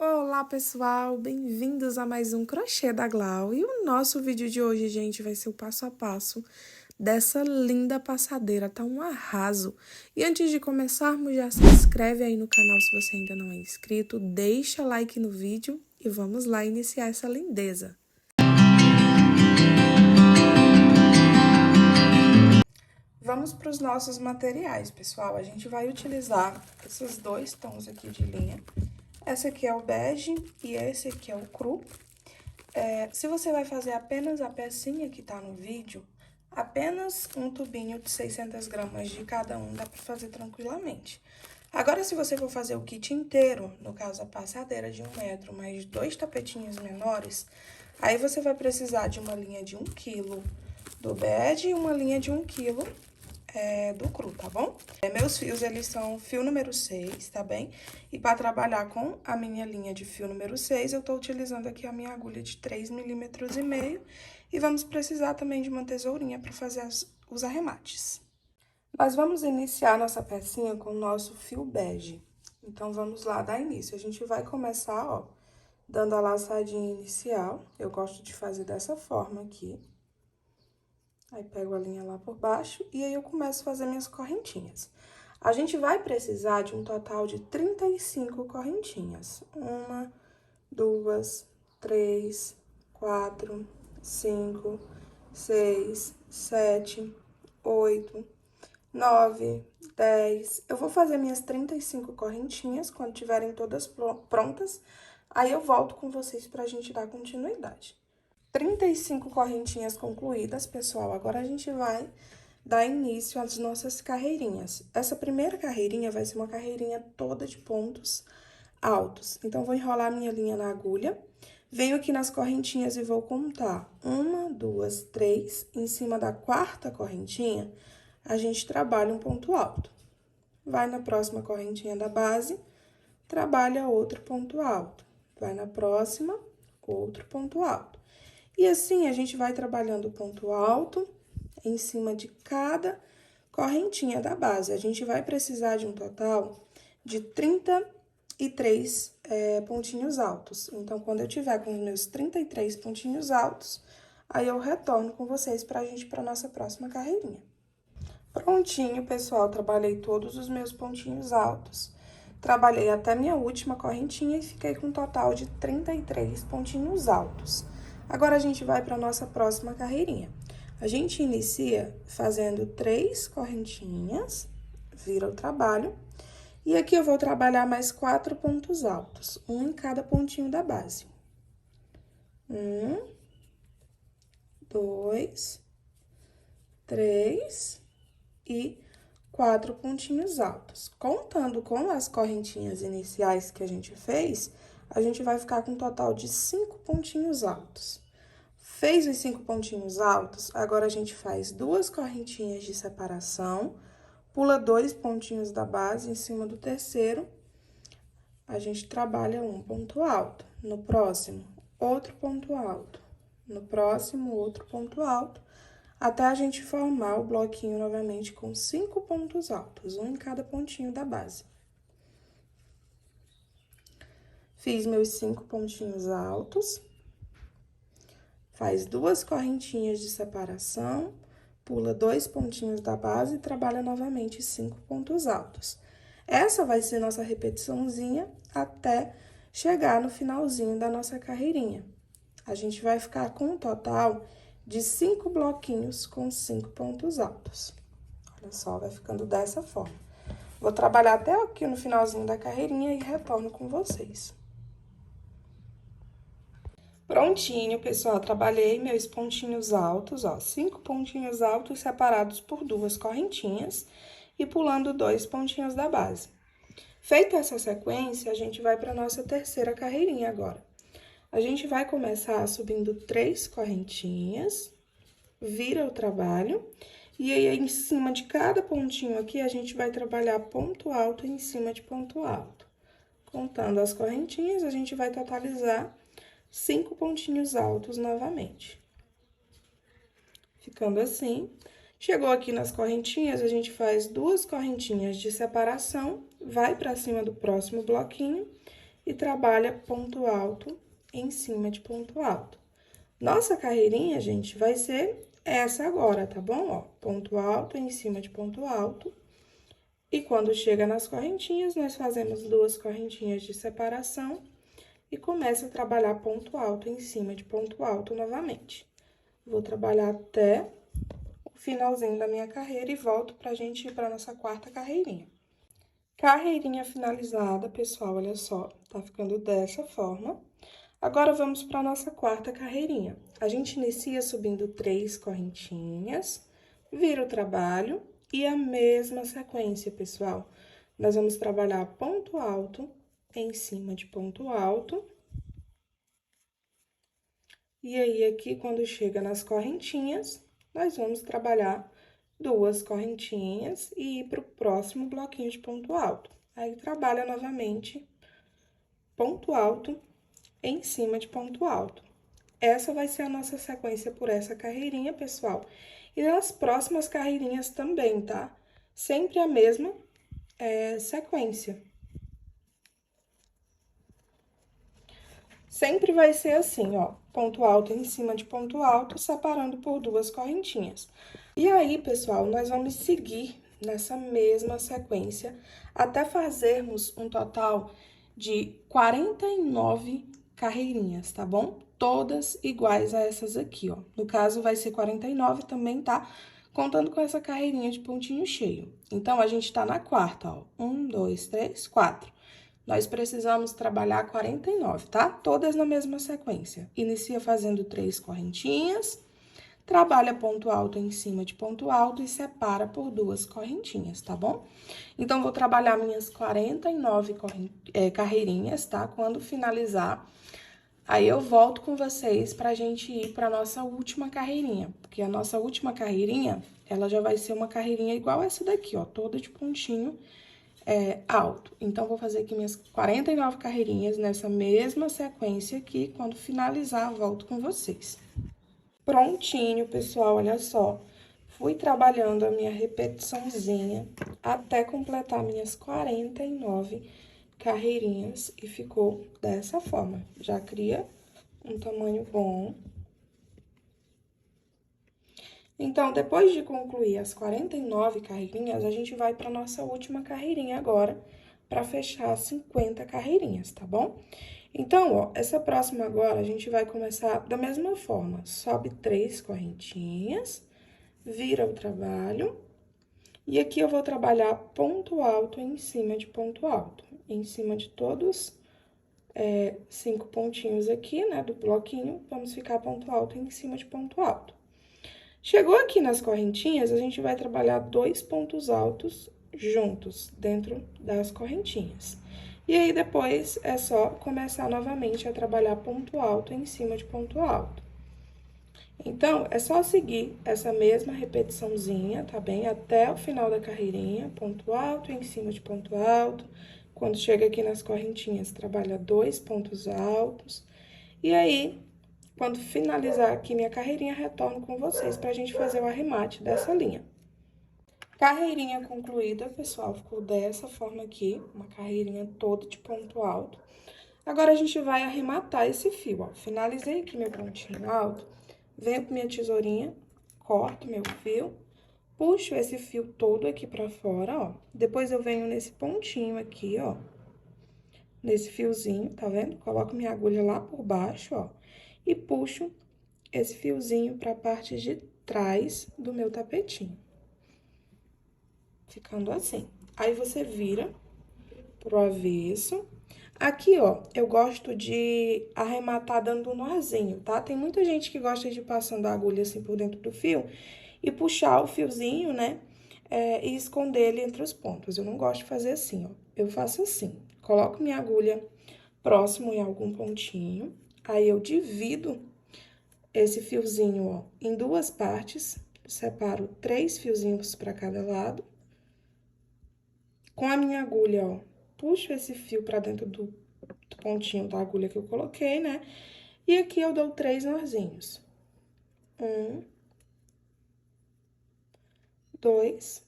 Olá, pessoal! Bem-vindos a mais um Crochê da Glau. E o nosso vídeo de hoje, gente, vai ser o passo a passo dessa linda passadeira. Tá um arraso! E antes de começarmos, já se inscreve aí no canal se você ainda não é inscrito, deixa like no vídeo e vamos lá iniciar essa lindeza. Vamos para os nossos materiais, pessoal. A gente vai utilizar esses dois tons aqui de linha. Esse aqui é o bege e esse aqui é o cru. Se você vai fazer apenas a pecinha que tá no vídeo, apenas um tubinho de 600 gramas de cada um dá pra fazer tranquilamente. Agora, se você for fazer o kit inteiro, no caso a passadeira de 1 metro, mais 2 tapetinhos menores, aí você vai precisar de uma linha de 1 quilo do bege e uma linha de 1 quilo do cru, tá bom? Meus fios, eles são fio número 6, tá bem? E para trabalhar com a minha linha de fio número 6, eu tô utilizando aqui a minha agulha de 3,5 mm. E vamos precisar também de uma tesourinha para fazer os arremates. Nós vamos iniciar nossa pecinha com o nosso fio bege. Então, vamos lá dar início. A gente vai começar, ó, dando a laçadinha inicial. Eu gosto de fazer dessa forma aqui. Aí, pego a linha lá por baixo e aí eu começo a fazer minhas correntinhas. A gente vai precisar de um total de 35 correntinhas. 1, 2, 3, 4, 5, 6, 7, 8, 9, 10. Eu vou fazer minhas 35 correntinhas quando tiverem todas prontas. Aí, eu volto com vocês pra gente dar continuidade. 35 correntinhas concluídas, pessoal. Agora, a gente vai dar início às nossas carreirinhas. Essa primeira carreirinha vai ser uma carreirinha toda de pontos altos. Então, vou enrolar minha linha na agulha, venho aqui nas correntinhas e vou contar 1, 2, 3. Em cima da quarta correntinha, a gente trabalha um ponto alto. Vai na próxima correntinha da base, trabalha outro ponto alto. Vai na próxima, outro ponto alto. E assim, a gente vai trabalhando o ponto alto em cima de cada correntinha da base. A gente vai precisar de um total de 33 pontinhos altos. Então, quando eu tiver com os meus 33 pontinhos altos, aí eu retorno com vocês pra gente ir pra nossa próxima carreirinha. Prontinho, pessoal, trabalhei todos os meus pontinhos altos. Trabalhei até minha última correntinha e fiquei com um total de 33 pontinhos altos. Agora, a gente vai para a nossa próxima carreirinha. A gente inicia fazendo 3 correntinhas, vira o trabalho. E aqui eu vou trabalhar mais 4 pontos altos, um em cada pontinho da base. 1, 2, 3 e 4 pontinhos altos. Contando com as correntinhas iniciais que a gente fez, a gente vai ficar com um total de 5 pontinhos altos. Fez os 5 pontinhos altos, agora a gente faz 2 correntinhas de separação, pula 2 pontinhos da base em cima do terceiro, a gente trabalha um ponto alto. No próximo, outro ponto alto. No próximo, outro ponto alto, até a gente formar o bloquinho novamente com 5 pontos altos, um em cada pontinho da base. Fiz meus 5 pontinhos altos, faz 2 correntinhas de separação, pula 2 pontinhos da base e trabalha novamente 5 pontos altos. Essa vai ser nossa repetiçãozinha até chegar no finalzinho da nossa carreirinha. A gente vai ficar com um total de 5 bloquinhos com 5 pontos altos. Olha só, vai ficando dessa forma. Vou trabalhar até aqui no finalzinho da carreirinha e retorno com vocês. Prontinho, pessoal, trabalhei meus pontinhos altos, ó, 5 pontinhos altos separados por 2 correntinhas e pulando 2 pontinhos da base. Feita essa sequência, a gente vai para nossa terceira carreirinha agora. A gente vai começar subindo 3 correntinhas, vira o trabalho, e aí, em cima de cada pontinho aqui, a gente vai trabalhar ponto alto em cima de ponto alto. Contando as correntinhas, a gente vai totalizar 5 pontinhos altos novamente. Ficando assim, chegou aqui nas correntinhas, a gente faz 2 correntinhas de separação, vai pra cima do próximo bloquinho e trabalha ponto alto em cima de ponto alto. Nossa carreirinha, gente, vai ser essa agora, tá bom? Ó, ponto alto em cima de ponto alto. E quando chega nas correntinhas, nós fazemos 2 correntinhas de separação e começa a trabalhar ponto alto em cima de ponto alto novamente. Vou trabalhar até o finalzinho da minha carreira e volto pra gente ir pra nossa quarta carreirinha. Carreirinha finalizada, pessoal, olha só, tá ficando dessa forma. Agora, vamos para a nossa quarta carreirinha. A gente inicia subindo 3 correntinhas, vira o trabalho e a mesma sequência, pessoal. Nós vamos trabalhar ponto alto em cima de ponto alto. E aí, aqui, quando chega nas correntinhas, nós vamos trabalhar 2 correntinhas e ir para o próximo bloquinho de ponto alto. Aí, trabalha novamente ponto alto em cima de ponto alto. Essa vai ser a nossa sequência por essa carreirinha, pessoal. E nas próximas carreirinhas também, tá? Sempre a mesma sequência. Sempre vai ser assim, ó, ponto alto em cima de ponto alto, separando por 2 correntinhas. E aí, pessoal, nós vamos seguir nessa mesma sequência até fazermos um total de 49 carreirinhas, tá bom? Todas iguais a essas aqui, ó. No caso, vai ser 49 também, tá? Contando com essa carreirinha de pontinho cheio. Então, a gente tá na quarta, ó. 1, 2, 3, 4. Nós precisamos trabalhar 49, tá? Todas na mesma sequência. Inicia fazendo 3 correntinhas, trabalha ponto alto em cima de ponto alto e separa por 2 correntinhas, tá bom? Então, vou trabalhar minhas 49 carreirinhas, tá? Quando finalizar, aí eu volto com vocês pra gente ir pra nossa última carreirinha. Porque a nossa última carreirinha, ela já vai ser uma carreirinha igual essa daqui, ó, toda de pontinho alto. Então, vou fazer aqui minhas 49 carreirinhas nessa mesma sequência aqui. Quando finalizar, volto com vocês. Prontinho, pessoal, olha só. Fui trabalhando a minha repetiçãozinha até completar minhas 49 carreirinhas e ficou dessa forma. Já cria um tamanho bom. Então, depois de concluir as 49 carreirinhas, a gente vai para nossa última carreirinha agora, para fechar as 50 carreirinhas, tá bom? Então, ó, essa próxima agora, a gente vai começar da mesma forma. Sobe 3 correntinhas, vira o trabalho, e aqui eu vou trabalhar ponto alto em cima de ponto alto. Em cima de todos 5 pontinhos aqui, né, do bloquinho, vamos ficar ponto alto em cima de ponto alto. Chegou aqui nas correntinhas, a gente vai trabalhar 2 pontos altos juntos dentro das correntinhas. E aí, depois, é só começar novamente a trabalhar ponto alto em cima de ponto alto. Então, é só seguir essa mesma repetiçãozinha, tá bem? Até o final da carreirinha, ponto alto em cima de ponto alto. Quando chega aqui nas correntinhas, trabalha 2 pontos altos. E aí, quando finalizar aqui minha carreirinha, retorno com vocês pra gente fazer o arremate dessa linha. Carreirinha concluída, pessoal, ficou dessa forma aqui, uma carreirinha toda de ponto alto. Agora, a gente vai arrematar esse fio, ó. Finalizei aqui meu pontinho alto, venho com minha tesourinha, corto meu fio, puxo esse fio todo aqui pra fora, ó. Depois, eu venho nesse pontinho aqui, ó, nesse fiozinho, tá vendo? Coloco minha agulha lá por baixo, ó, e puxo esse fiozinho pra parte de trás do meu tapetinho. Ficando assim. Aí, você vira pro avesso. Aqui, ó, eu gosto de arrematar dando um nozinho, tá? Tem muita gente que gosta de ir passando a agulha assim por dentro do fio e puxar o fiozinho, né? E esconder ele entre os pontos. Eu não gosto de fazer assim, ó. Eu faço assim, coloco minha agulha próximo em algum pontinho, aí eu divido esse fiozinho, ó, em 2 partes, separo 3 fiozinhos para cada lado. Com a minha agulha, ó, puxo esse fio pra dentro do pontinho da agulha que eu coloquei, né? E aqui eu dou 3 nozinhos. 1, 2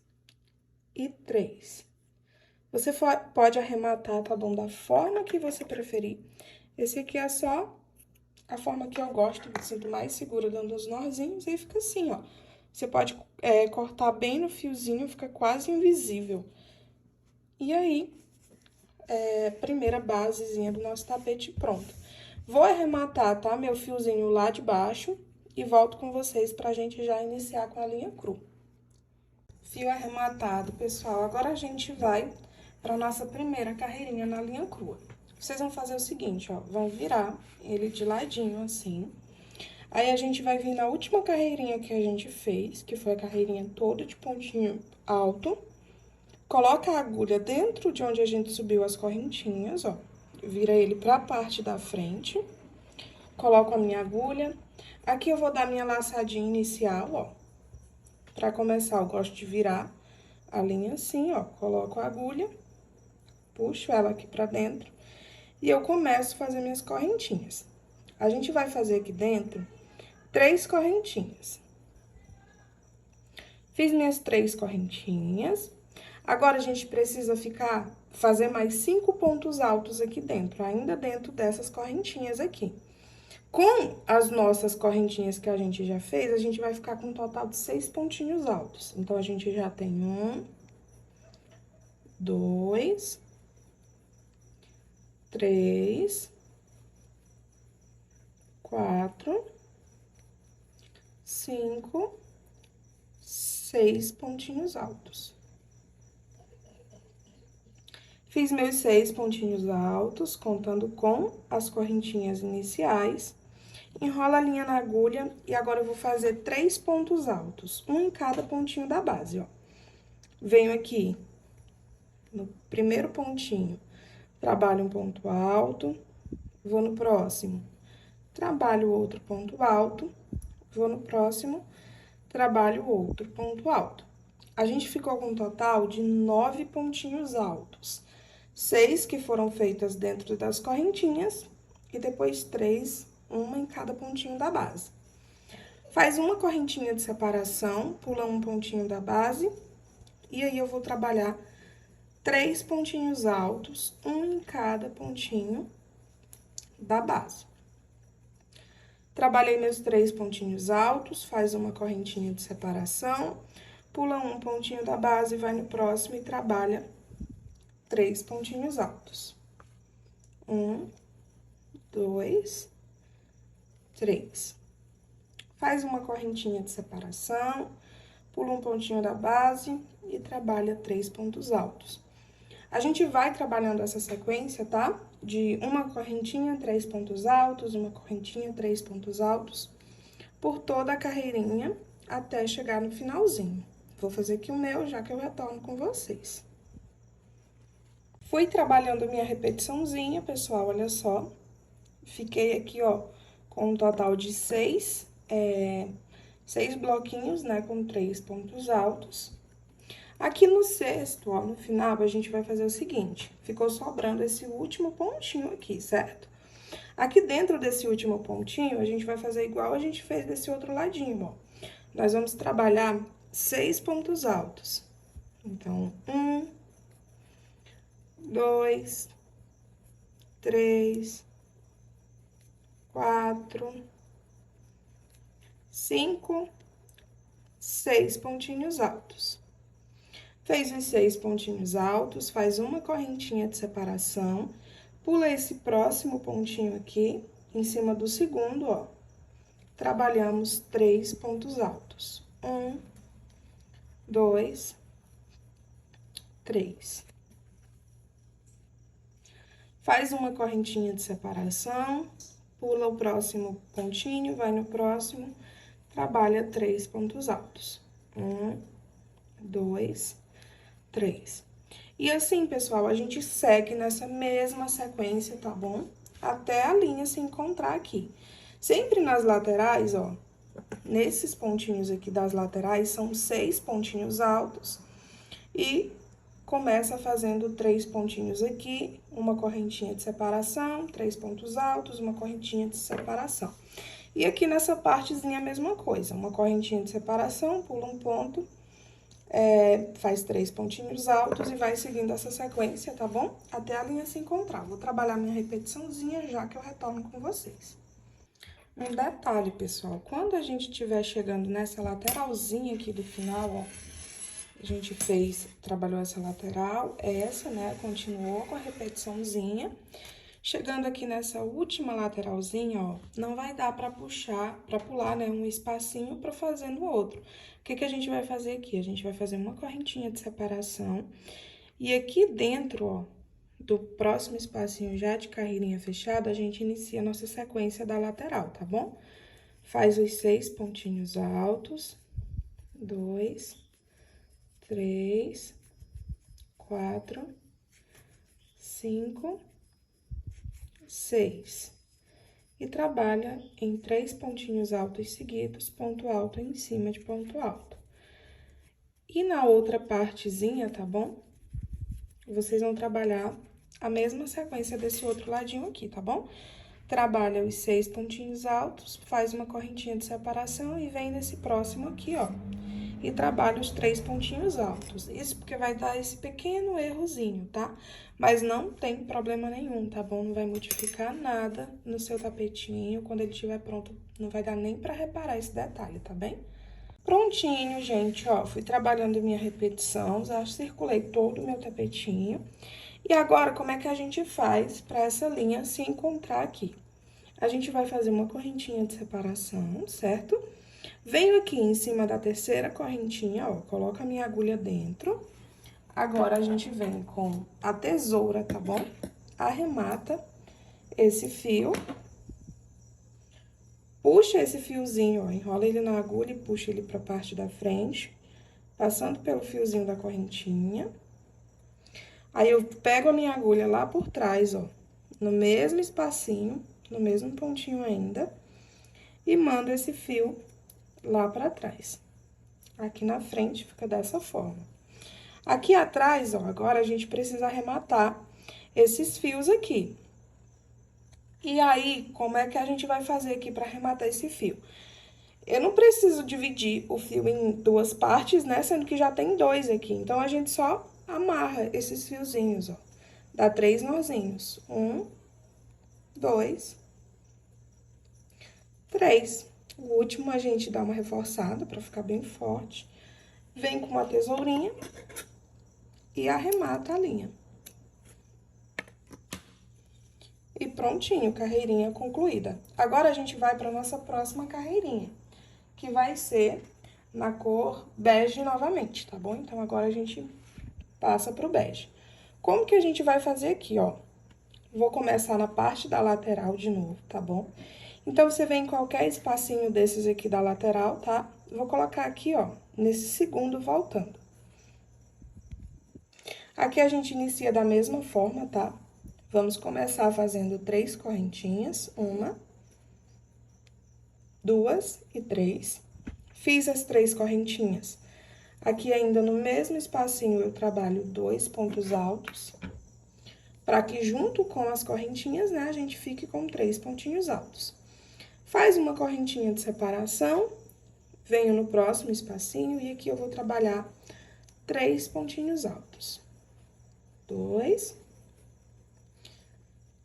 e 3. Você pode arrematar, tá bom? Da forma que você preferir. Esse aqui é só a forma que eu gosto, me sinto mais segura dando os nozinhos, e fica assim, ó. Você pode cortar bem no fiozinho, fica quase invisível. E aí, primeira basezinha do nosso tapete pronto. Vou arrematar, tá? Meu fiozinho lá de baixo e volto com vocês pra gente já iniciar com a linha cru. Fio arrematado, pessoal. Agora a gente vai pra nossa primeira carreirinha na linha crua. Vocês vão fazer o seguinte, ó, vão virar ele de ladinho, assim. Aí, a gente vai vir na última carreirinha que a gente fez, que foi a carreirinha toda de pontinho alto. Coloca a agulha dentro de onde a gente subiu as correntinhas, ó. Vira ele pra parte da frente. Coloco a minha agulha. Aqui eu vou dar minha laçadinha inicial, ó. Pra começar, eu gosto de virar a linha assim, ó. Coloco a agulha, puxo ela aqui pra dentro e eu começo a fazer minhas correntinhas. A gente vai fazer aqui dentro 3 correntinhas. Fiz minhas 3 correntinhas. Agora, a gente precisa fazer mais 5 pontos altos aqui dentro, ainda dentro dessas correntinhas aqui. Com as nossas correntinhas que a gente já fez, a gente vai ficar com um total de 6 pontinhos altos. Então, a gente já tem 1, 2, 3, 4, 5, 6 pontinhos altos. Fiz meus 6 pontinhos altos, contando com as correntinhas iniciais. Enrola a linha na agulha e agora eu vou fazer 3 pontos altos, um em cada pontinho da base, ó. Venho aqui no primeiro pontinho, trabalho um ponto alto, vou no próximo, trabalho outro ponto alto, vou no próximo, trabalho outro ponto alto. A gente ficou com um total de 9 pontinhos altos. 6 que foram feitas dentro das correntinhas e depois 3, uma em cada pontinho da base. Faz uma correntinha de separação, pula um pontinho da base, e aí eu vou trabalhar 3 pontinhos altos, um em cada pontinho da base. Trabalhei meus 3 pontinhos altos, faz uma correntinha de separação, pula um pontinho da base, vai no próximo e trabalha 3 pontinhos altos. 1, 2, 3. Faz uma correntinha de separação, pula um pontinho da base e trabalha 3 pontos altos. A gente vai trabalhando essa sequência, tá? De uma correntinha, 3 pontos altos, uma correntinha, 3 pontos altos, por toda a carreirinha até chegar no finalzinho. Vou fazer aqui o meu, já que eu retorno com vocês. Fui trabalhando minha repetiçãozinha, pessoal, olha só. Fiquei aqui, ó, com um total de 6 bloquinhos, né, com 3 pontos altos. Aqui no sexto, ó, no final, a gente vai fazer o seguinte, ficou sobrando esse último pontinho aqui, certo? Aqui dentro desse último pontinho, a gente vai fazer igual a gente fez desse outro ladinho, ó. Nós vamos trabalhar 6 pontos altos. Então, 1, 2, 3, 4, 5, 6 pontinhos altos. Fez os 6 pontinhos altos, faz uma correntinha de separação, pula esse próximo pontinho aqui, em cima do segundo, ó. Trabalhamos 3 pontos altos. 1, 2, 3. Faz uma correntinha de separação, pula o próximo pontinho, vai no próximo, trabalha 3 pontos altos. 1, 2, 3. E assim, pessoal, a gente segue nessa mesma sequência, tá bom? Até a linha se encontrar aqui. Sempre nas laterais, ó, nesses pontinhos aqui das laterais, são 6 pontinhos altos. E começa fazendo 3 pontinhos aqui, uma correntinha de separação, 3 pontos altos, uma correntinha de separação. E aqui nessa partezinha a mesma coisa, uma correntinha de separação, pula um ponto, faz 3 pontinhos altos e vai seguindo essa sequência, tá bom? Até a linha se encontrar. Vou trabalhar minha repetiçãozinha já que eu retorno com vocês. Um detalhe, pessoal, quando a gente estiver chegando nessa lateralzinha aqui do final, ó, a gente trabalhou essa lateral, essa, né, continuou com a repetiçãozinha. Chegando aqui nessa última lateralzinha, ó, não vai dar pra pular, né, um espacinho pra fazer no outro. O que que a gente vai fazer aqui? A gente vai fazer uma correntinha de separação. E aqui dentro, ó, do próximo espacinho já de carreirinha fechada, a gente inicia a nossa sequência da lateral, tá bom? Faz os 6 pontinhos altos, 2, 3, 4, 5, 6. E trabalha em 3 pontinhos altos seguidos, ponto alto em cima de ponto alto. E na outra partezinha, tá bom? Vocês vão trabalhar a mesma sequência desse outro ladinho aqui, tá bom? Trabalha os 6 pontinhos altos, faz uma correntinha de separação e vem nesse próximo aqui, ó. E trabalha os 3 pontinhos altos. Isso porque vai dar esse pequeno errozinho, tá? Mas não tem problema nenhum, tá bom? Não vai modificar nada no seu tapetinho. Quando ele estiver pronto, não vai dar nem pra reparar esse detalhe, tá bem? Prontinho, gente, ó. Fui trabalhando minha repetição, já circulei todo o meu tapetinho. E agora, como é que a gente faz pra essa linha se encontrar aqui? A gente vai fazer uma correntinha de separação, certo? Venho aqui em cima da terceira correntinha, ó, coloco a minha agulha dentro. Agora, a gente vem com a tesoura, tá bom? Arremata esse fio. Puxa esse fiozinho, ó, enrola ele na agulha e puxa ele pra parte da frente, passando pelo fiozinho da correntinha. Aí, eu pego a minha agulha lá por trás, ó, no mesmo espacinho, no mesmo pontinho ainda, e mando esse fio lá pra trás. Aqui na frente fica dessa forma. Aqui atrás, ó, agora a gente precisa arrematar esses fios aqui. E aí, como é que a gente vai fazer aqui pra arrematar esse fio? Eu não preciso dividir o fio em 2 partes, né? Sendo que já tem 2 aqui. Então, a gente só amarra esses fiozinhos, ó. Dá 3 nozinhos. 1, 2, 3. O último a gente dá uma reforçada pra ficar bem forte. Vem com uma tesourinha e arremata a linha. E prontinho, carreirinha concluída. Agora, a gente vai pra nossa próxima carreirinha, que vai ser na cor bege novamente, tá bom? Então, agora a gente passa pro bege. Como que a gente vai fazer aqui, ó? Vou começar na parte da lateral de novo, tá bom? Então, você vem em qualquer espacinho desses aqui da lateral, tá? Vou colocar aqui, ó, nesse segundo voltando. Aqui a gente inicia da mesma forma, tá? Vamos começar fazendo 3 correntinhas, 1, 2 e 3. Fiz as 3 correntinhas. Aqui ainda no mesmo espacinho eu trabalho 2 pontos altos, para que junto com as correntinhas, né, a gente fique com 3 pontinhos altos. Faz uma correntinha de separação, venho no próximo espacinho e aqui eu vou trabalhar 3 pontinhos altos. 2,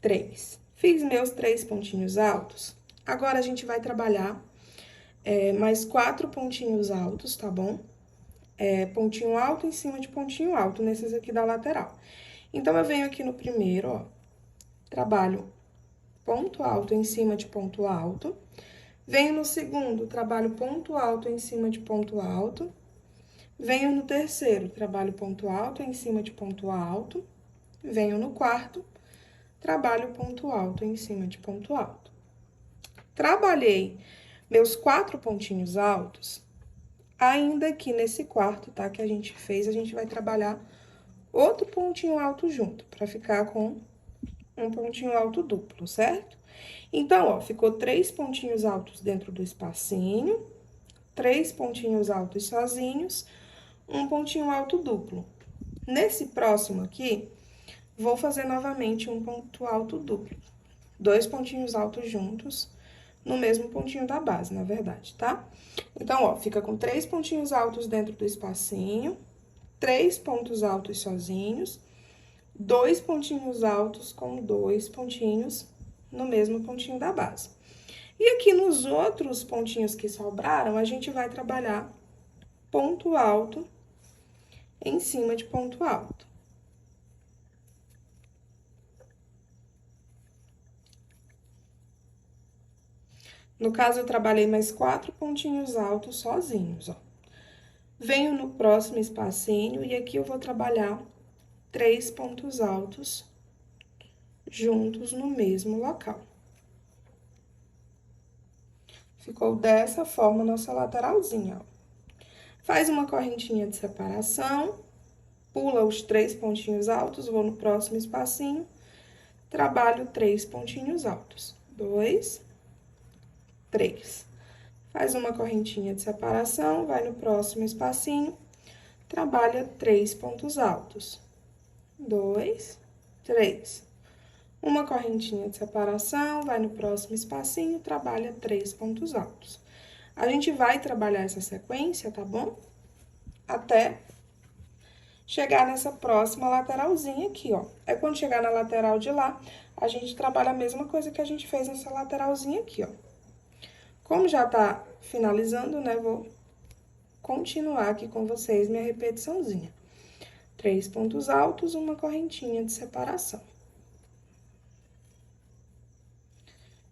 3. Fiz meus 3 pontinhos altos. Agora, a gente vai trabalhar mais 4 pontinhos altos, tá bom? Pontinho alto em cima de pontinho alto, nesses aqui da lateral. Então, eu venho aqui no primeiro, ó, trabalho ponto alto em cima de ponto alto. Venho no segundo, trabalho ponto alto em cima de ponto alto. Venho no terceiro, trabalho ponto alto em cima de ponto alto. Venho no quarto, trabalho ponto alto em cima de ponto alto. Trabalhei meus 4 pontinhos altos, ainda aqui nesse quarto, tá? Que a gente fez, a gente vai trabalhar outro pontinho alto junto, pra ficar com um pontinho alto duplo, certo? Então, ó, ficou 3 pontinhos altos dentro do espacinho, 3 pontinhos altos sozinhos, um pontinho alto duplo. Nesse próximo aqui, vou fazer novamente um ponto alto duplo. 2 pontinhos altos juntos, no mesmo pontinho da base, na verdade, tá? Então, ó, fica com 3 pontinhos altos dentro do espacinho, 3 pontos altos sozinhos, 2 pontinhos altos com 2 pontinhos no mesmo pontinho da base. E aqui nos outros pontinhos que sobraram, a gente vai trabalhar ponto alto em cima de ponto alto. No caso, eu trabalhei mais 4 pontinhos altos sozinhos, ó. Venho no próximo espacinho e aqui eu vou trabalhar 3 pontos altos juntos no mesmo local. Ficou dessa forma nossa lateralzinha, ó. Faz uma correntinha de separação, pula os 3 pontinhos altos, vou no próximo espacinho, trabalho 3 pontinhos altos. 2, 3. Faz uma correntinha de separação, vai no próximo espacinho, trabalha 3 pontos altos. 2, 3. Uma correntinha de separação, vai no próximo espacinho, trabalha 3 pontos altos. A gente vai trabalhar essa sequência, tá bom? Até chegar nessa próxima lateralzinha aqui, ó. Aí, quando chegar na lateral de lá, a gente trabalha a mesma coisa que a gente fez nessa lateralzinha aqui, ó. Como já tá finalizando, né, vou continuar aqui com vocês minha repetiçãozinha. 3 pontos altos, uma correntinha de separação.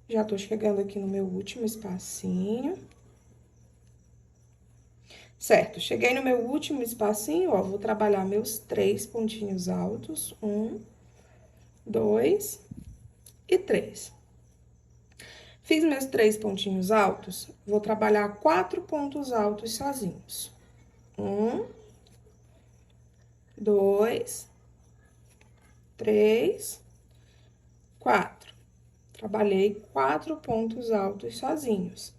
Já tô chegando aqui no meu último espacinho. Certo, cheguei no meu último espacinho, ó, vou trabalhar meus 3 pontinhos altos. 1, 2 e 3. Fiz meus 3 pontinhos altos, vou trabalhar 4 pontos altos sozinhos. 1, 2, 3, 4. Trabalhei 4 pontos altos sozinhos.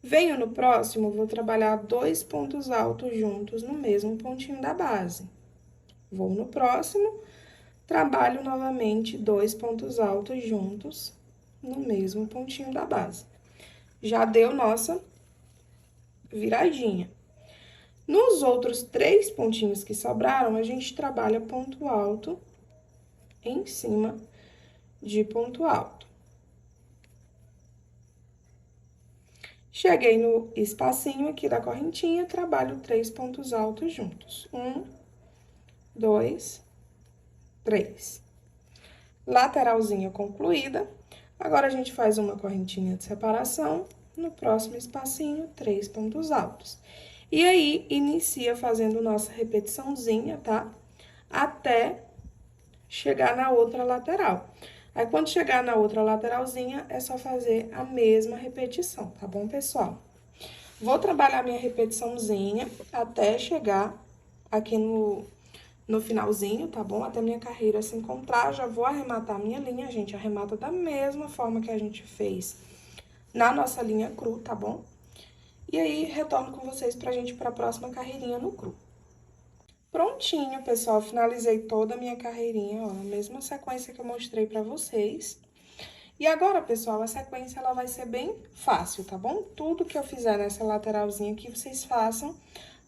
Venho no próximo, vou trabalhar 2 pontos altos juntos no mesmo pontinho da base. Vou no próximo, trabalho novamente 2 pontos altos juntos no mesmo pontinho da base. Já deu nossa viradinha. Nos outros 3 pontinhos que sobraram, a gente trabalha ponto alto em cima de ponto alto. Cheguei no espacinho aqui da correntinha, trabalho 3 pontos altos juntos. 1, 2, 3. Lateralzinha concluída. Agora, a gente faz uma correntinha de separação, no próximo espacinho, 3 pontos altos. E aí, inicia fazendo nossa repetiçãozinha, tá? Até chegar na outra lateral. Aí, quando chegar na outra lateralzinha, é só fazer a mesma repetição, tá bom, pessoal? Vou trabalhar minha repetiçãozinha até chegar aqui no finalzinho, tá bom? Até minha carreira se encontrar, já vou arrematar minha linha, a gente arremata da mesma forma que a gente fez na nossa linha cru, tá bom? E aí, retorno com vocês pra gente ir pra próxima carreirinha no cru. Prontinho, pessoal, finalizei toda a minha carreirinha, ó, na mesma sequência que eu mostrei pra vocês. E agora, pessoal, a sequência, ela vai ser bem fácil, tá bom? Tudo que eu fizer nessa lateralzinha aqui, vocês façam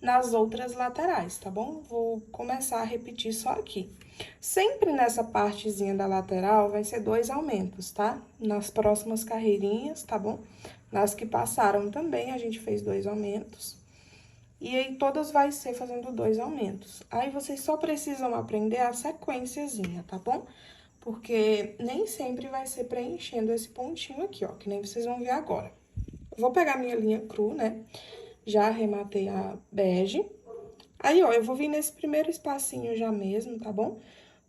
nas outras laterais, tá bom? Vou começar a repetir só aqui. Sempre nessa partezinha da lateral, vai ser 2 aumentos, tá? Nas próximas carreirinhas, tá bom? Nas que passaram também, a gente fez 2 aumentos. E aí, todas vai ser fazendo 2 aumentos. Aí, vocês só precisam aprender a sequenciazinha, tá bom? Porque nem sempre vai ser preenchendo esse pontinho aqui, ó, que nem vocês vão ver agora. Eu vou pegar minha linha cru, né? Já arrematei a bege. Aí, ó, eu vou vir nesse primeiro espacinho já mesmo, tá bom?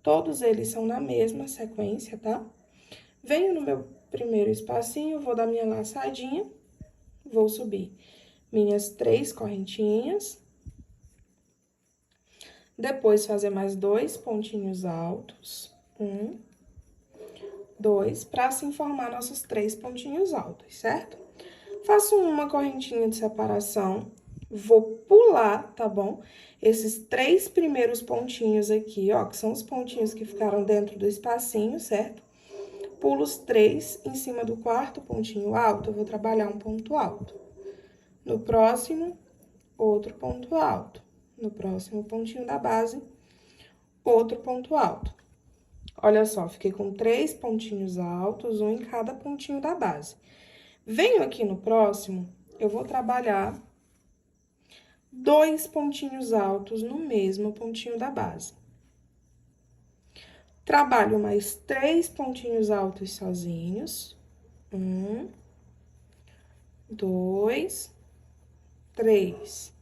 Todos eles são na mesma sequência, tá? Venho no meu primeiro espacinho, vou dar minha laçadinha, vou subir minhas 3 correntinhas. Depois, fazer mais 2 pontinhos altos. 1, 2, pra assim formar nossos 3 pontinhos altos, certo? Faço uma correntinha de separação, vou pular, tá bom? Esses 3 primeiros pontinhos aqui, ó, que são os pontinhos que ficaram dentro do espacinho, certo? pulo os 3 em cima do quarto pontinho alto, eu vou trabalhar um ponto alto. No próximo, outro ponto alto. No próximo pontinho da base, outro ponto alto. Olha só, fiquei com 3 pontinhos altos, um em cada pontinho da base. Venho aqui no próximo, eu vou trabalhar 2 pontinhos altos no mesmo pontinho da base. Trabalho mais 3 pontinhos altos sozinhos. 1, 2, 3.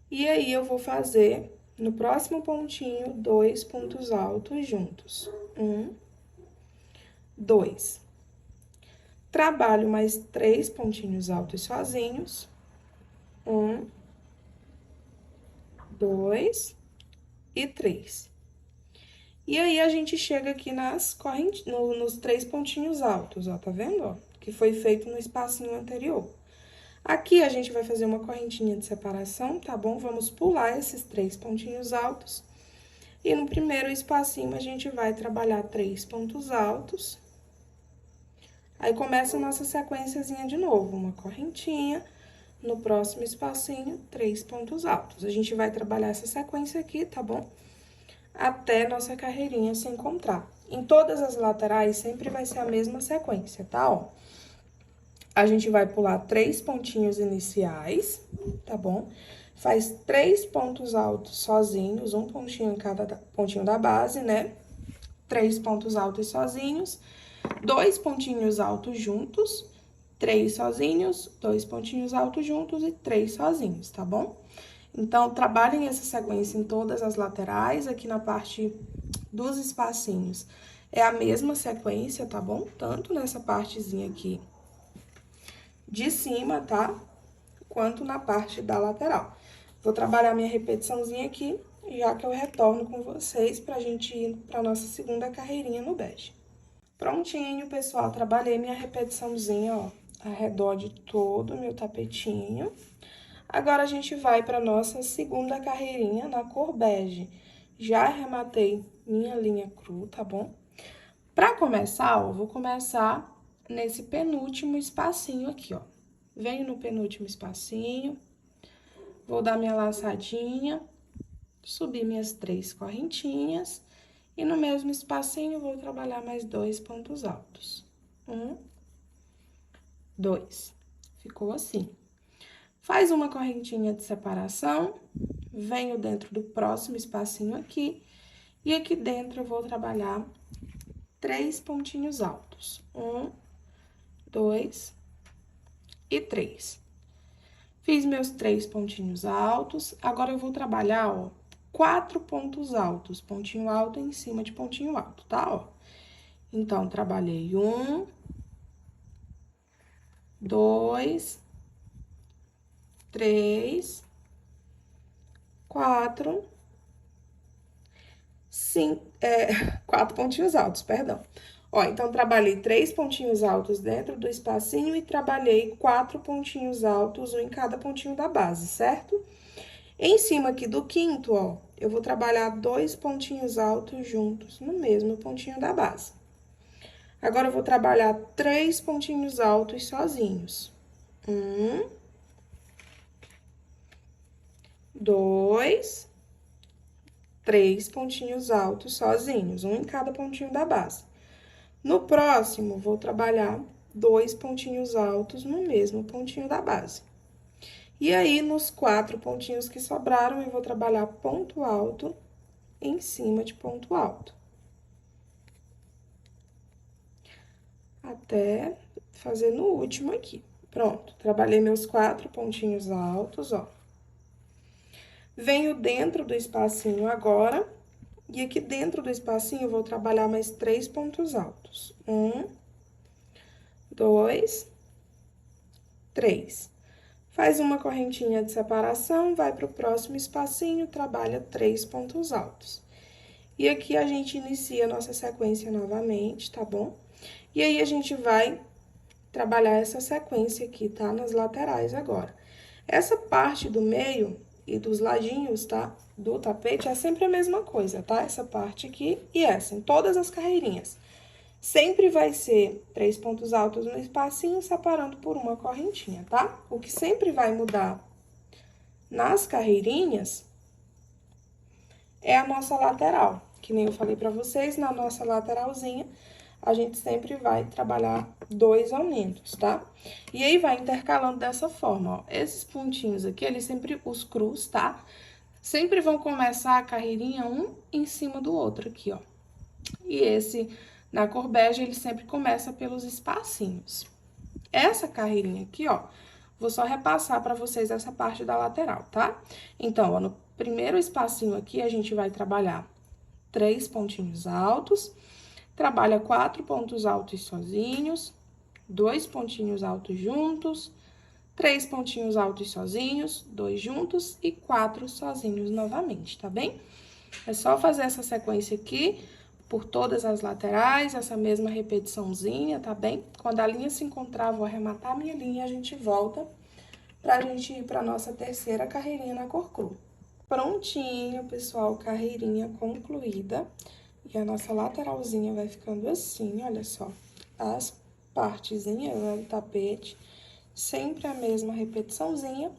E aí, eu vou fazer, no próximo pontinho, 2 pontos altos juntos. 1, 2. Trabalho mais 3 pontinhos altos sozinhos. 1, 2 e 3. E aí, a gente chega aqui nos 3 pontinhos altos, ó, tá vendo, ó? Que foi feito no espacinho anterior. Aqui, a gente vai fazer uma correntinha de separação, tá bom? Vamos pular esses 3 pontinhos altos. E no primeiro espacinho, a gente vai trabalhar 3 pontos altos. Aí, começa a nossa sequenciazinha de novo, uma correntinha. No próximo espacinho, 3 pontos altos. A gente vai trabalhar essa sequência aqui, tá bom? Até nossa carreirinha se encontrar. Em todas as laterais, sempre vai ser a mesma sequência, tá? Ó, a gente vai pular 3 pontinhos iniciais, tá bom? Faz 3 pontos altos sozinhos, um pontinho em cada pontinho da base, né? 3 pontos altos sozinhos, 2 pontinhos altos juntos, 3 sozinhos, 2 pontinhos altos juntos e 3 sozinhos, tá bom? Então, trabalhem essa sequência em todas as laterais, aqui na parte dos espacinhos. É a mesma sequência, tá bom? Tanto nessa partezinha aqui de cima, tá? Quanto na parte da lateral. Vou trabalhar minha repetiçãozinha aqui, já que eu retorno com vocês pra gente ir pra nossa segunda carreirinha no bege. Prontinho, pessoal, trabalhei minha repetiçãozinha, ó, ao redor de todo o meu tapetinho. Agora, a gente vai pra nossa segunda carreirinha na cor bege. Já arrematei minha linha cru, tá bom? Pra começar, ó, vou começar nesse penúltimo espacinho aqui, ó. Venho no penúltimo espacinho, vou dar minha laçadinha, subir minhas 3 correntinhas, e no mesmo espacinho, vou trabalhar mais 2 pontos altos. 1, 2. Ficou assim. Faz uma correntinha de separação, venho dentro do próximo espacinho aqui, e aqui dentro eu vou trabalhar 3 pontinhos altos. 1, 2 e 3. Fiz meus 3 pontinhos altos, agora eu vou trabalhar, ó, 4 pontos altos, pontinho alto em cima de pontinho alto, tá, ó? Então, trabalhei 1, 2, 3, 4, 5, 4 pontinhos altos, perdão. Ó, então, trabalhei 3 pontinhos altos dentro do espacinho e trabalhei 4 pontinhos altos, um em cada pontinho da base, certo? Em cima aqui do quinto, ó, eu vou trabalhar 2 pontinhos altos juntos no mesmo pontinho da base. Agora, eu vou trabalhar 3 pontinhos altos sozinhos. 1, 2, 3 pontinhos altos sozinhos, um em cada pontinho da base. No próximo, vou trabalhar 2 pontinhos altos no mesmo pontinho da base. E aí, nos 4 pontinhos que sobraram, eu vou trabalhar ponto alto em cima de ponto alto. Até fazer no último aqui. Pronto, trabalhei meus 4 pontinhos altos, ó. Venho dentro do espacinho agora, e aqui dentro do espacinho, eu vou trabalhar mais 3 pontos altos. 1, 2, 3. Faz uma correntinha de separação, vai pro próximo espacinho, trabalha 3 pontos altos. E aqui, a gente inicia a nossa sequência novamente, tá bom? E aí, a gente vai trabalhar essa sequência aqui, tá? Nas laterais agora. Essa parte do meio e dos ladinhos, tá? Do tapete é sempre a mesma coisa, tá? Essa parte aqui e essa, em todas as carreirinhas. Sempre vai ser 3 pontos altos no espacinho, separando por uma correntinha, tá? O que sempre vai mudar nas carreirinhas é a nossa lateral. Que nem eu falei pra vocês, na nossa lateralzinha, a gente sempre vai trabalhar 2 aumentos, tá? E aí, vai intercalando dessa forma, ó. Esses pontinhos aqui, eles sempre, os crus, tá? Sempre vão começar a carreirinha um em cima do outro aqui, ó. E esse, na cor bege, ele sempre começa pelos espacinhos. Essa carreirinha aqui, ó, vou só repassar pra vocês essa parte da lateral, tá? Então, ó, no primeiro espacinho aqui, a gente vai trabalhar 3 pontinhos altos, trabalha 4 pontos altos sozinhos, 2 pontinhos altos juntos, 3 pontinhos altos sozinhos, 2 juntos e 4 sozinhos novamente, tá bem? É só fazer essa sequência aqui por todas as laterais, essa mesma repetiçãozinha, tá bem? Quando a linha se encontrar, vou arrematar a minha linha e a gente volta pra gente ir pra nossa terceira carreirinha na cor cru. Prontinho, pessoal, carreirinha concluída. E a nossa lateralzinha vai ficando assim, olha só. As partezinhas, né, do tapete, sempre a mesma repetiçãozinha.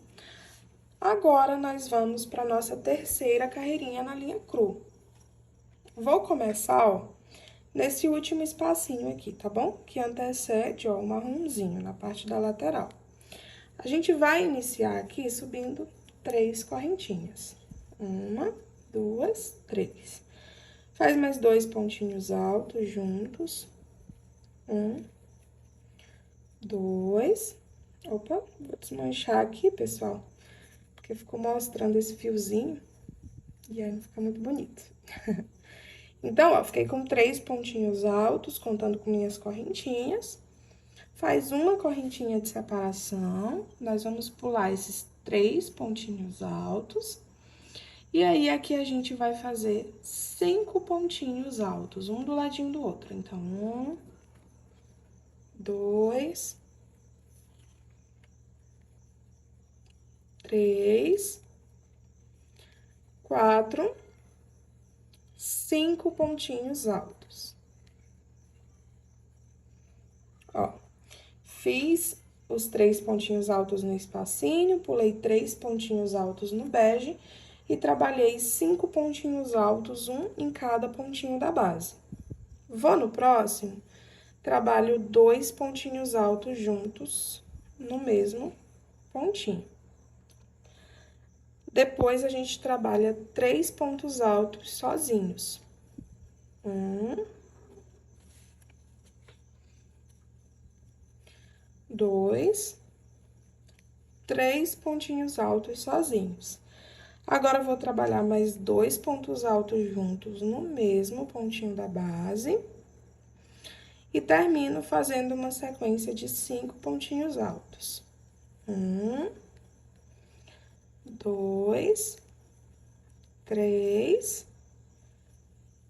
Agora, nós vamos pra nossa terceira carreirinha na linha cru. Vou começar, ó, nesse último espacinho aqui, tá bom? Que antecede, ó, o marronzinho na parte da lateral. A gente vai iniciar aqui subindo 3 correntinhas. 1, 2, 3. Faz mais 2 pontinhos altos juntos. 1, 2. Opa, vou desmanchar aqui, pessoal, porque ficou mostrando esse fiozinho e aí não fica muito bonito. Então, ó, fiquei com 3 pontinhos altos, contando com minhas correntinhas. Faz uma correntinha de separação, nós vamos pular esses 3 pontinhos altos. E aí, aqui a gente vai fazer 5 pontinhos altos, um do ladinho do outro. Então, 1, 2, 3, 4, 5 pontinhos altos. Ó, fiz os 3 pontinhos altos no espacinho, pulei 3 pontinhos altos no bege e trabalhei 5 pontinhos altos, um em cada pontinho da base. Vou no próximo, trabalho 2 pontinhos altos juntos no mesmo pontinho. Depois, a gente trabalha 3 pontos altos sozinhos. 1, 2, 3 pontinhos altos sozinhos. Agora, eu vou trabalhar mais 2 pontos altos juntos no mesmo pontinho da base. E termino fazendo uma sequência de 5 pontinhos altos. 1, 2, 3,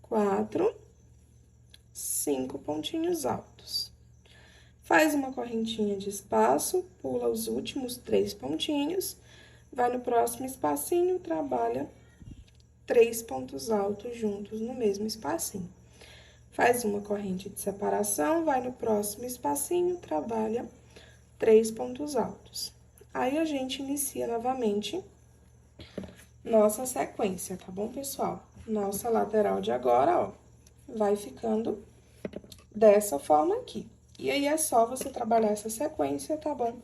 4, 5 pontinhos altos. Faz uma correntinha de espaço, pula os últimos 3 pontinhos, vai no próximo espacinho, trabalha 3 pontos altos juntos no mesmo espacinho. Faz uma corrente de separação, vai no próximo espacinho, trabalha 3 pontos altos. Aí, a gente inicia novamente nossa sequência, tá bom, pessoal? Nossa lateral de agora, ó, vai ficando dessa forma aqui. E aí, é só você trabalhar essa sequência, tá bom?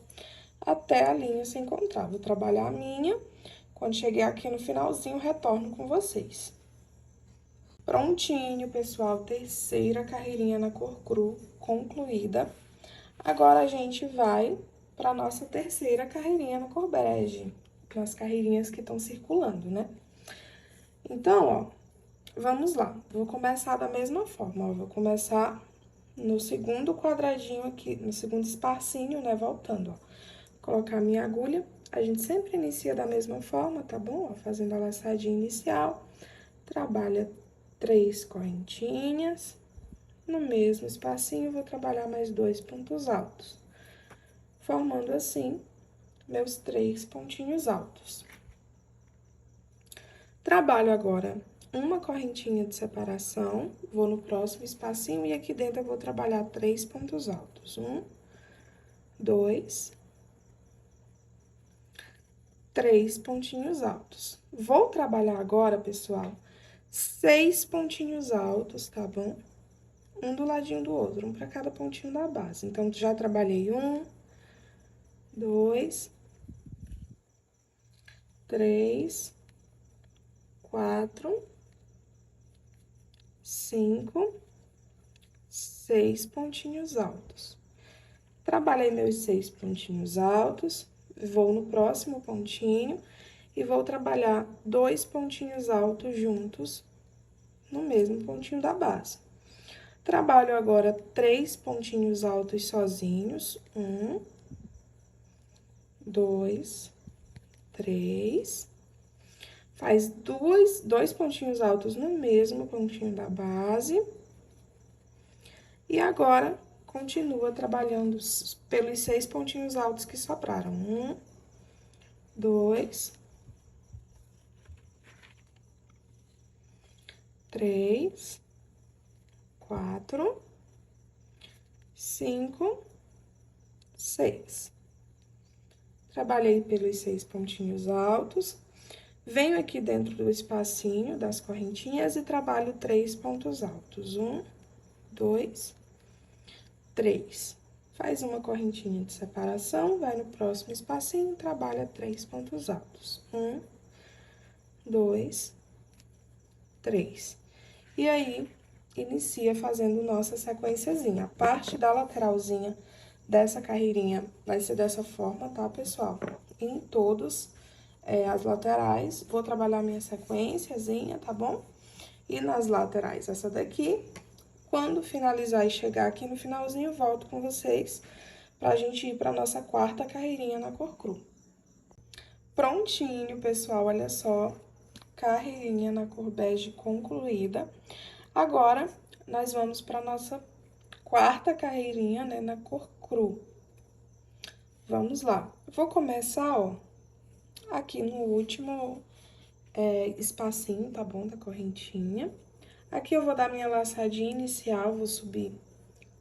Até a linha se encontrar. Vou trabalhar a minha, quando chegar aqui no finalzinho, retorno com vocês. Prontinho, pessoal, terceira carreirinha na cor cru concluída. Agora, a gente vai para nossa terceira carreirinha na cor bege, nas carreirinhas que estão circulando, né? Então, ó, vamos lá. Vou começar da mesma forma, ó, vou começar no segundo quadradinho aqui, no segundo espacinho, né, voltando, ó. Colocar minha agulha, a gente sempre inicia da mesma forma, tá bom? Ó, fazendo a laçadinha inicial, trabalha 3 correntinhas, no mesmo espacinho, vou trabalhar mais 2 pontos altos, formando assim meus 3 pontinhos altos. Trabalho agora uma correntinha de separação, vou no próximo espacinho e aqui dentro eu vou trabalhar 3 pontos altos. 1, 2, 3 pontinhos altos. Vou trabalhar agora, pessoal, 6 pontinhos altos, tá bom? Um do ladinho do outro, um para cada pontinho da base. Então, já trabalhei 1, 2, 3, 4, 5, 6 pontinhos altos. Trabalhei meus 6 pontinhos altos, vou no próximo pontinho e vou trabalhar 2 pontinhos altos juntos no mesmo pontinho da base. Trabalho agora 3 pontinhos altos sozinhos. 1, 2, 3. Faz dois pontinhos altos no mesmo pontinho da base. E agora, continua trabalhando pelos 6 pontinhos altos que sobraram. 1, 2, 3, 4, 5, 6. Trabalhei pelos 6 pontinhos altos. Venho aqui dentro do espacinho das correntinhas e trabalho 3 pontos altos. 1, 2, 3. Faz uma correntinha de separação, vai no próximo espacinho e trabalha 3 pontos altos. 1, 2, 3. E aí, inicia fazendo nossa sequenciazinha. A parte da lateralzinha dessa carreirinha vai ser dessa forma, tá, pessoal? Em todos as laterais, vou trabalhar minha sequenciazinha, tá bom? E nas laterais, essa daqui, quando finalizar e chegar aqui no finalzinho, volto com vocês pra gente ir pra nossa quarta carreirinha na cor cru. Prontinho, pessoal, olha só, carreirinha na cor bege concluída. Agora, nós vamos pra nossa quarta carreirinha, né, na cor cru. Vamos lá. Vou começar, ó, aqui no último espacinho, tá bom, da correntinha. Aqui eu vou dar minha laçadinha inicial, vou subir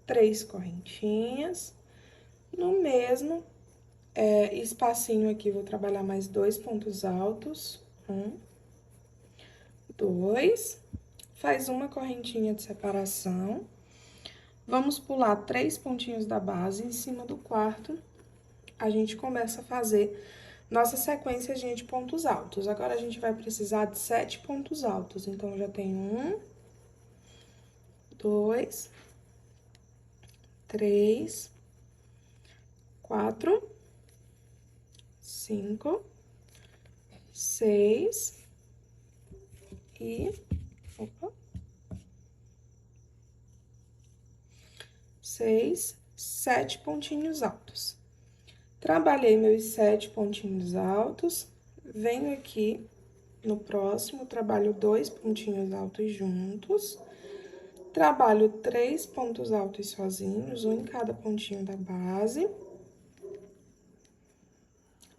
3 correntinhas. No mesmo espacinho aqui, vou trabalhar mais 2 pontos altos. 1, 2. Faz uma correntinha de separação. Vamos pular 3 pontinhos da base, em cima do quarto, a gente começa a fazer nossa sequência de pontos altos. Agora, a gente vai precisar de 7 pontos altos. Então, já tem 1, 2, 3, 4, 5, 6 e... Opa! 6, 7 pontinhos altos. Trabalhei meus 7 pontinhos altos, venho aqui no próximo, trabalho 2 pontinhos altos juntos, trabalho 3 pontos altos sozinhos, um em cada pontinho da base.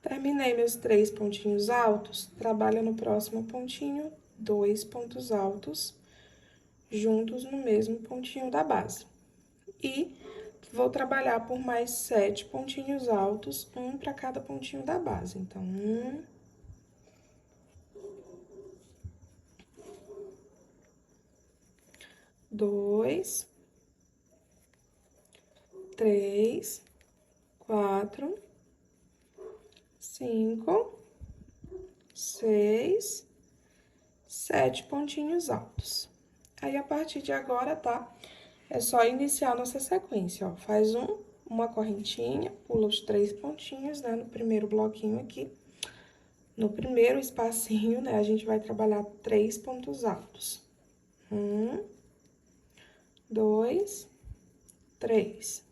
Terminei meus 3 pontinhos altos, trabalho no próximo pontinho 2 pontos altos juntos no mesmo pontinho da base. E vou trabalhar por mais 7 pontinhos altos, um para cada pontinho da base. Então, 1, 2, 3, 4, 5, 6, 7 pontinhos altos. Aí, a partir de agora, tá? É só iniciar nossa sequência, ó. Faz uma correntinha, pula os 3 pontinhos, né, no primeiro bloquinho aqui. No primeiro espacinho, né, a gente vai trabalhar 3 pontos altos. 1, 2, 3.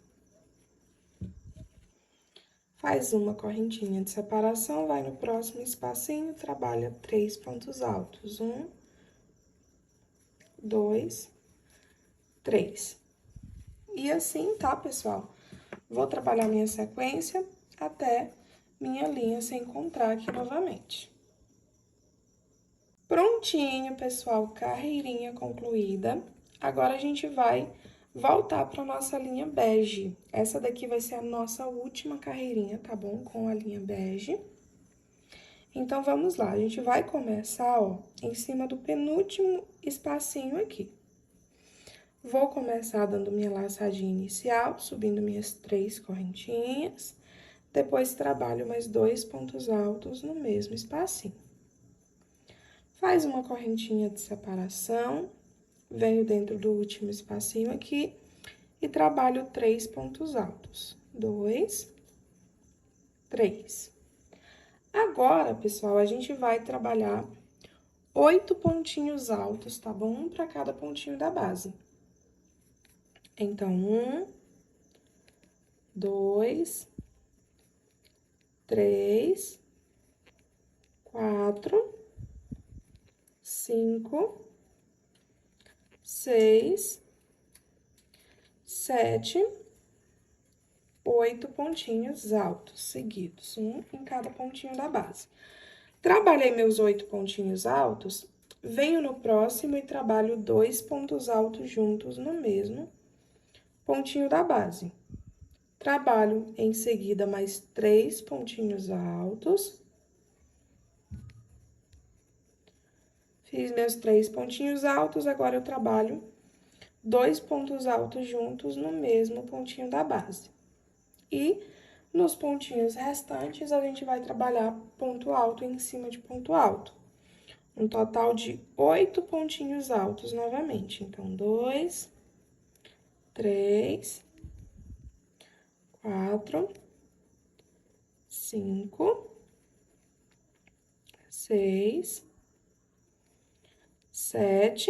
Faz uma correntinha de separação, vai no próximo espacinho, trabalha 3 pontos altos. 1, 2, 3. E assim, tá, pessoal? Vou trabalhar minha sequência até minha linha se encontrar aqui novamente. Prontinho, pessoal, carreirinha concluída. Agora, a gente vai voltar para nossa linha bege. Essa daqui vai ser a nossa última carreirinha, tá bom? Com a linha bege. Então, vamos lá. A gente vai começar, ó, em cima do penúltimo espacinho aqui. Vou começar dando minha laçadinha inicial, subindo minhas 3 correntinhas. Depois, trabalho mais 2 pontos altos no mesmo espacinho. Faz uma correntinha de separação, venho dentro do último espacinho aqui e trabalho 3 pontos altos. 2, 3. Agora, pessoal, a gente vai trabalhar 8 pontinhos altos, tá bom? Um para cada pontinho da base. Então, 1, 2, 3, 4, 5, 6, 7, 8 pontinhos altos seguidos, um em cada pontinho da base. Trabalhei meus 8 pontinhos altos, venho no próximo e trabalho 2 pontos altos juntos no mesmo pontinho da base. Trabalho em seguida mais 3 pontinhos altos. Fiz meus 3 pontinhos altos, agora eu trabalho 2 pontos altos juntos no mesmo pontinho da base. E nos pontinhos restantes, a gente vai trabalhar ponto alto em cima de ponto alto. Um total de 8 pontinhos altos novamente. Então, 2, 3, 4, 5, 6, 7,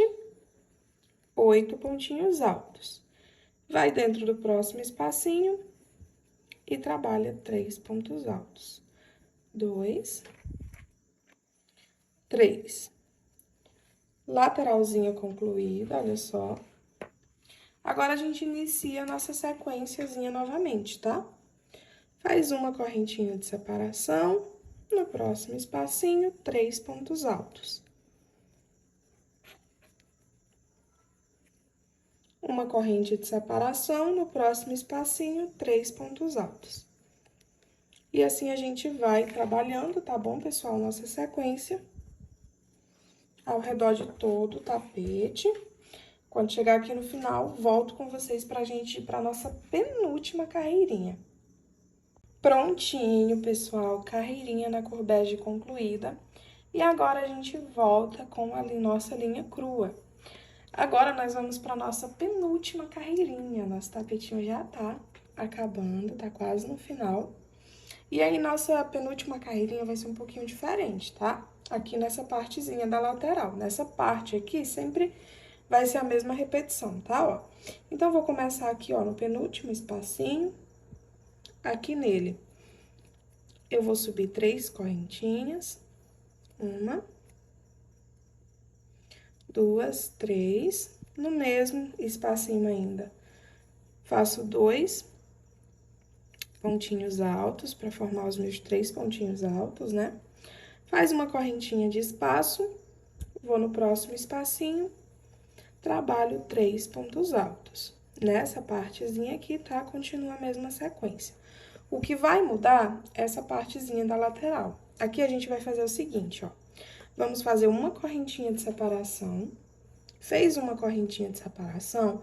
8 pontinhos altos. Vai dentro do próximo espacinho e trabalha 3 pontos altos. 2, 3. Lateralzinha concluída, olha só. Agora, a gente inicia a nossa sequenciazinha novamente, tá? Faz uma correntinha de separação, no próximo espacinho, 3 pontos altos. Uma corrente de separação, no próximo espacinho, 3 pontos altos. E assim a gente vai trabalhando, tá bom, pessoal? Nossa sequência ao redor de todo o tapete. Quando chegar aqui no final, volto com vocês pra gente ir pra nossa penúltima carreirinha. Prontinho, pessoal, carreirinha na cor bege concluída. E agora, a gente volta com a nossa linha crua. Agora, nós vamos pra nossa penúltima carreirinha. Nosso tapetinho já tá acabando, tá quase no final. E aí, nossa penúltima carreirinha vai ser um pouquinho diferente, tá? Aqui nessa partezinha da lateral. Nessa parte aqui, sempre vai ser a mesma repetição, tá? Ó. Então, vou começar aqui, ó, no penúltimo espacinho. Aqui nele, eu vou subir 3 correntinhas. 1, 2, 3. No mesmo espacinho ainda, faço 2 pontinhos altos para formar os meus 3 pontinhos altos, né? Faz uma correntinha de espaço, vou no próximo espacinho, trabalho 3 pontos altos. Nessa partezinha aqui, tá? Continua a mesma sequência. O que vai mudar é essa partezinha da lateral. Aqui a gente vai fazer o seguinte, ó. Vamos fazer uma correntinha de separação. Fez uma correntinha de separação,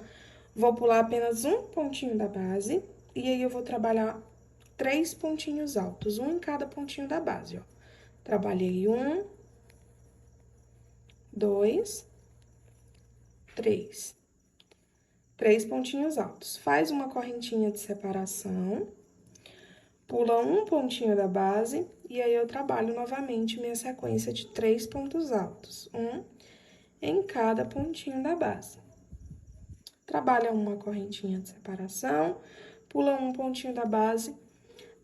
vou pular apenas um pontinho da base, e aí eu vou trabalhar 3 pontinhos altos, um em cada pontinho da base, ó. Trabalhei 1, 2, 3. 3 pontinhos altos. Faz uma correntinha de separação, pula um pontinho da base, e aí eu trabalho novamente minha sequência de 3 pontos altos, um em cada pontinho da base. Trabalha uma correntinha de separação, pula um pontinho da base,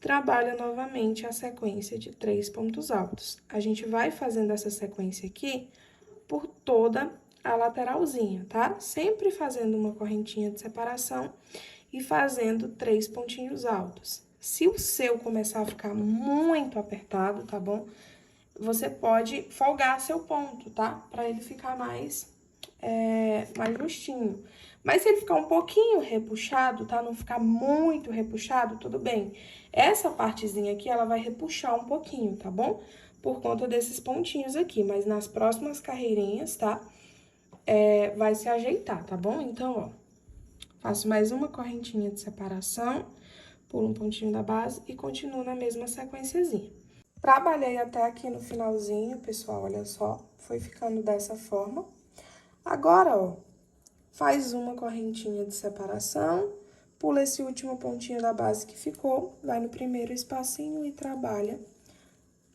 trabalha novamente a sequência de 3 pontos altos. A gente vai fazendo essa sequência aqui por toda a lateralzinha, tá? Sempre fazendo uma correntinha de separação e fazendo 3 pontinhos altos. Se o seu começar a ficar muito apertado, tá bom? você pode folgar seu ponto, tá? Pra ele ficar mais justinho. Mas se ele ficar um pouquinho repuxado, tá? Não ficar muito repuxado, tudo bem. Essa partezinha aqui, ela vai repuxar um pouquinho, tá bom? Por conta desses pontinhos aqui, mas nas próximas carreirinhas, tá? Vai se ajeitar, tá bom? Então, ó, faço mais uma correntinha de separação, pulo um pontinho da base e continuo na mesma sequenciazinha. Trabalhei até aqui no finalzinho, pessoal, olha só, foi ficando dessa forma. Agora, ó, faz uma correntinha de separação, pula esse último pontinho da base que ficou, vai no primeiro espacinho e trabalha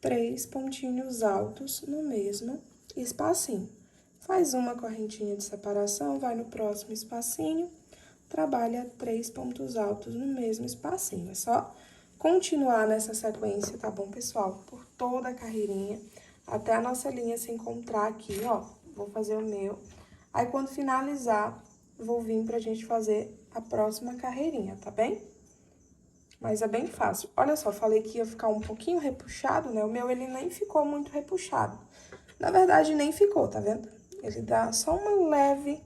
3 pontinhos altos no mesmo espacinho. Faz uma correntinha de separação, vai no próximo espacinho, trabalha 3 pontos altos no mesmo espacinho. É só continuar nessa sequência, tá bom, pessoal? Por toda a carreirinha, até a nossa linha se encontrar aqui, ó. Vou fazer o meu. Aí, quando finalizar, vou vir pra gente fazer a próxima carreirinha, tá bem? Mas é bem fácil. Olha só, falei que ia ficar um pouquinho repuxado, né? O meu, ele nem ficou muito repuxado. Na verdade, nem ficou, tá vendo? Ele dá só uma leve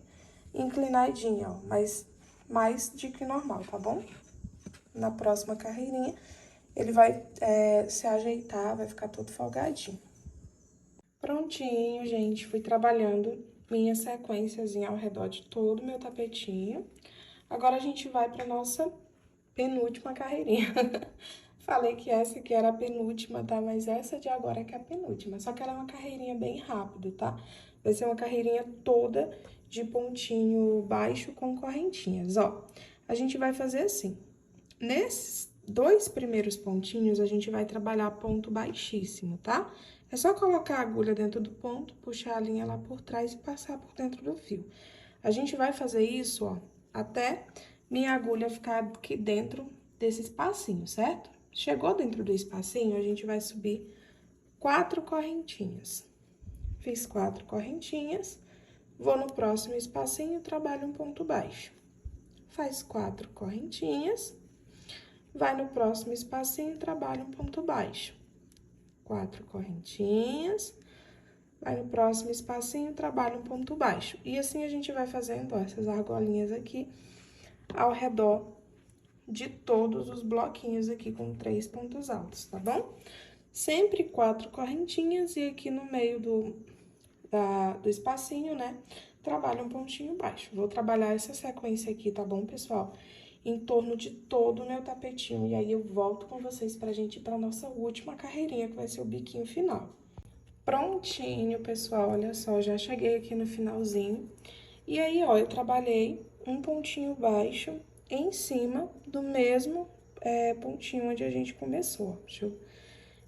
inclinadinha, ó. Mas mais do que normal, tá bom? Na próxima carreirinha, ele vai se ajeitar, vai ficar todo folgadinho. Prontinho, gente. Fui trabalhando minha sequenciazinha ao redor de todo o meu tapetinho. Agora, a gente vai pra nossa penúltima carreirinha. Falei que essa aqui era a penúltima, tá? Mas essa de agora que é a penúltima. Só que ela é uma carreirinha bem rápida, tá? Vai ser uma carreirinha toda de pontinho baixo com correntinhas, ó. A gente vai fazer assim. Nesses 2 primeiros pontinhos, a gente vai trabalhar ponto baixíssimo, tá? É só colocar a agulha dentro do ponto, puxar a linha lá por trás e passar por dentro do fio. A gente vai fazer isso, ó, até minha agulha ficar aqui dentro desse espacinho, certo? Chegou dentro do espacinho, a gente vai subir 4 correntinhas. Fiz 4 correntinhas, vou no próximo espacinho, trabalho um ponto baixo. Faz 4 correntinhas, vai no próximo espacinho, trabalha um ponto baixo. 4 correntinhas, vai no próximo espacinho, trabalha um ponto baixo. E assim a gente vai fazendo, ó, essas argolinhas aqui ao redor de todos os bloquinhos aqui com 3 pontos altos, tá bom? Sempre 4 correntinhas e aqui no meio do espacinho, né, trabalha um pontinho baixo. Vou trabalhar essa sequência aqui, tá bom, pessoal? Em torno de todo o meu tapetinho. E aí, eu volto com vocês pra gente ir pra nossa última carreirinha, que vai ser o biquinho final. Prontinho, pessoal, olha só, já cheguei aqui no finalzinho. E aí, ó, eu trabalhei um pontinho baixo em cima do mesmo pontinho onde a gente começou. Deixa eu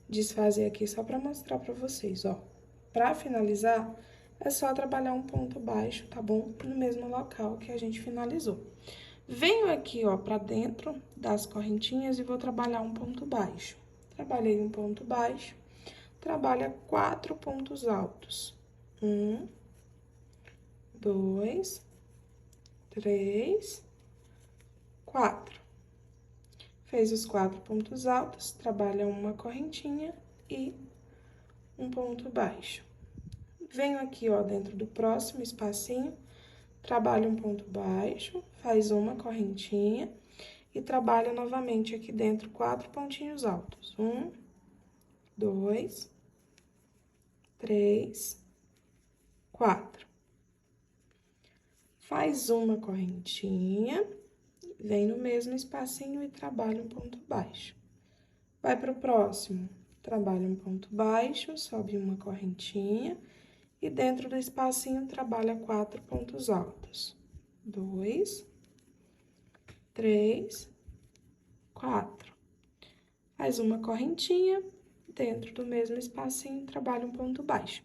desfazer aqui só pra mostrar pra vocês, ó. Pra finalizar, é só trabalhar um ponto baixo, tá bom? No mesmo local que a gente finalizou. Venho aqui, ó, pra dentro das correntinhas e vou trabalhar um ponto baixo. Trabalhei um ponto baixo, trabalha 4 pontos altos. 1, 2, 3, 4. Fez os 4 pontos altos, trabalha uma correntinha e um ponto baixo. Venho aqui, ó, dentro do próximo espacinho, trabalha um ponto baixo, faz uma correntinha e trabalha novamente aqui dentro 4 pontinhos altos. 1, 2, 3, 4. Faz uma correntinha, vem no mesmo espacinho e trabalha um ponto baixo. Vai pro próximo, trabalha um ponto baixo, sobe uma correntinha e dentro do espacinho trabalha 4 pontos altos. 2, 3, 4. Faz uma correntinha, dentro do mesmo espacinho, trabalha um ponto baixo.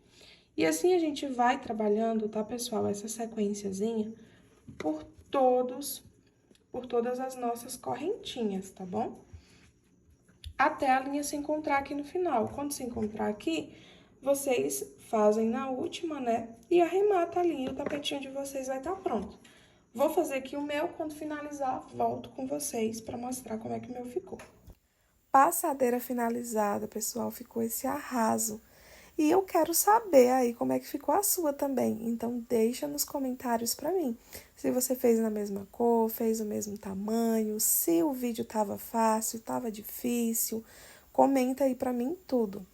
E assim a gente vai trabalhando, tá, pessoal, essa sequenciazinha por todas as nossas correntinhas, tá bom? Até a linha se encontrar aqui no final. Quando se encontrar aqui, vocês fazem na última, né? E arremata a linha, o tapetinho de vocês vai estar pronto. Vou fazer aqui o meu, quando finalizar, volto com vocês pra mostrar como é que o meu ficou. Passadeira finalizada, pessoal, ficou esse arraso. E eu quero saber aí como é que ficou a sua também. Então, deixa nos comentários pra mim. Se você fez na mesma cor, fez o mesmo tamanho, se o vídeo tava fácil, tava difícil. Comenta aí pra mim tudo.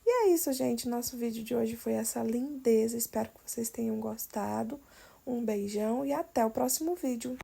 E é isso, gente. Nosso vídeo de hoje foi essa lindeza. Espero que vocês tenham gostado. Um beijão e até o próximo vídeo.